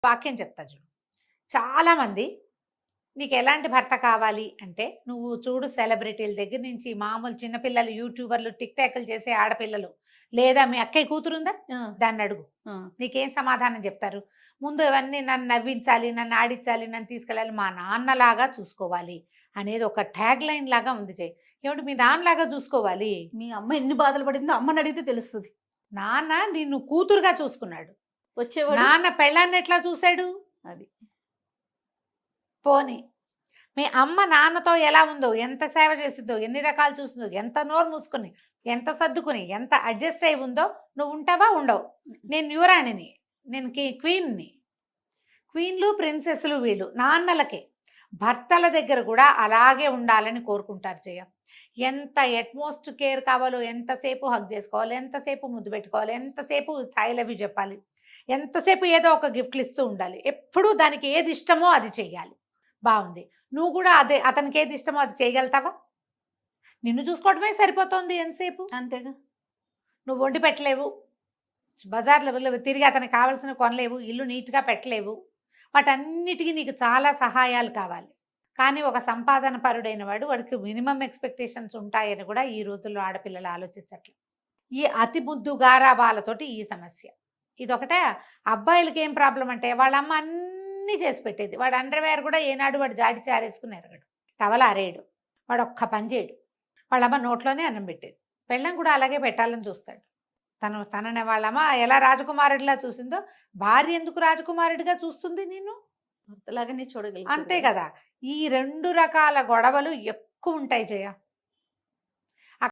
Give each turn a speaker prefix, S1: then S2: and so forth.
S1: వాక్యం చెప్తా చూడు. చాలామంది నీకు ఎలాంటి భర్త కావాలి అంటే, నువ్వు చూడు సెలబ్రిటీల దగ్గర నుంచి మామూలు చిన్నపిల్లలు, యూట్యూబర్లు, టిక్ టాక్‌లు చేసే ఆడపిల్లలు, లేదా మీ అక్కయ్య కూతురుందా?
S2: ఆ!
S1: దాన్నడుగు.
S2: ఆ!
S1: నీకేం సమాధానం చెప్తారు? ముందు ఇవన్నీ నన్ను నవ్వించాలి, నన్ను ఆడించాలి, నన్ను తీసుకెళ్ళాలి, మా నాన్నలాగా చూసుకోవాలి అనేది ఒక ట్యాగ్ లైన్ లాగా ఉంది చెయ్యి. ఏమిటి మీ నాన్నలాగా చూసుకోవాలి?
S2: మీ అమ్మ ఎన్ని బాధలు పడిందో అమ్మనడిగితే తెలుస్తది.
S1: నాన్న నిన్ను కూతురుగా చూసుకున్నాడు.
S2: వచ్చేవాడు
S1: నాన్న పెళ్ళాన్ని ఎట్లా చూసాడు?
S2: అది.
S1: పోనీ మీ అమ్మ నాన్నతో ఎలా ఉందో, ఎంత సేవ చేసిద్దో, ఎన్ని రకాలు చూసిందో, ఎంత నోరు మూసుకొని, ఎంత సర్దుకుని, ఎంత అడ్జస్ట్ అయి ఉందో, నువ్వు ఉంటావా? ఉండవు. నేను యువరాణిని, నేను క్వీన్‌ని. క్వీన్‌లు, ప్రిన్సెస్‌లు వీళ్ళు నాన్నలకే. భర్తల దగ్గర కూడా అలాగే ఉండాలని కోరుకుంటారు జయ. ఎంత ఎట్‌మోస్ట్ కేర్ కావాలో, ఎంతసేపు హగ్ చేసుకోవాలి, ఎంతసేపు ముద్దు పెట్టుకోవాలి, ఎంతసేపు ఐ లవ్ యూ చెప్పాలి, ఎంతసేపు ఏదో ఒక గిఫ్ట్‌లు ఇస్తూ ఉండాలి. ఎప్పుడూ దానికి ఏది ఇష్టమో అది చెయ్యాలి. బావుంది. నువ్వు కూడా అదే అతనికి ఏది ఇష్టమో అది చేయగలుగుతావా? నిన్ను చూసుకోవడమే సరిపోతోంది ఎంతసేపు.
S2: అంతేగా.
S1: నువ్వు వండి పెట్టలేవు. బజార్‌లో తిరిగి అతనికి కావాల్సినవి కొనలేవు. ఇల్లు నీట్‌గా పెట్టలేవు. వాటన్నిటికి నీకు చాలా సహాయాలు కావాలి. కానీ ఒక సంపాదన పరుడైన వాడు వాడికి మినిమమ్ ఎక్స్‌పెక్టేషన్స్ ఉంటాయని కూడా ఈ రోజుల్లో ఆడపిల్లలు ఆలోచించట్లేదు. ఈ అతి ముద్దు గారాబాలతోటి ఈ సమస్య. ఇదొకటే. అబ్బాయిలకి ఏం ప్రాబ్లమ్ అంటే వాళ్ళ అమ్మ అన్నీ చేసి పెట్టేది. వాడు అండర్‌వేర్ కూడా ఏనాడు వాడు జాడిచి ఆరేసుకుని ఎరగడు. టవల్ ఆరేయడు. వాడు ఒక్క పని చేయడు. వాళ్ళమ్మ నోట్లోనే అన్నం పెట్టేది. పెళ్ళాం కూడా అలాగే పెట్టాలని చూస్తాడు. తనని వాళ్ళమ్మ ఎలా రాజకుమారుడిలా చూసిందో భార్య ఎందుకు రాజకుమారుడిగా చూస్తుంది నిన్ను?
S2: భర్తలాగానే చూడగలుగుతది
S1: అంతే
S2: కదా!
S1: కదా! ఈ 2 రకాల గొడవలు ఎక్కువుంటాయి జయ.